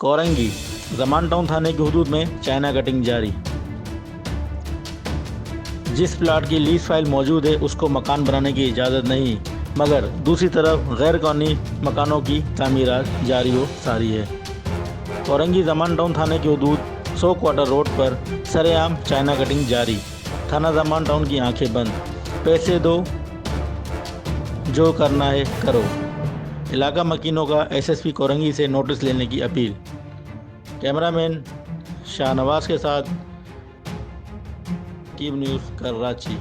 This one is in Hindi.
कौरंगी जमान टाउन थाने की हदूद में चाइना कटिंग जारी। जिस प्लाट की लीज फाइल मौजूद है उसको मकान बनाने की इजाज़त नहीं, मगर दूसरी तरफ गैर कानूनी मकानों की तामीरात जारी हो सारी है। कौरंगी जमान टाउन थाने की हदूद 100 क्वार्टर रोड पर सरेआम चाइना कटिंग जारी। थाना जमान टाउन की आंखें बंद, पैसे दो, जो करना है करो। इलाका मकीनों का एसएसपी कौरंगी से नोटिस लेने की अपील। कैमरामैन शाहनवाज के साथ कीव न्यूज़ कराची।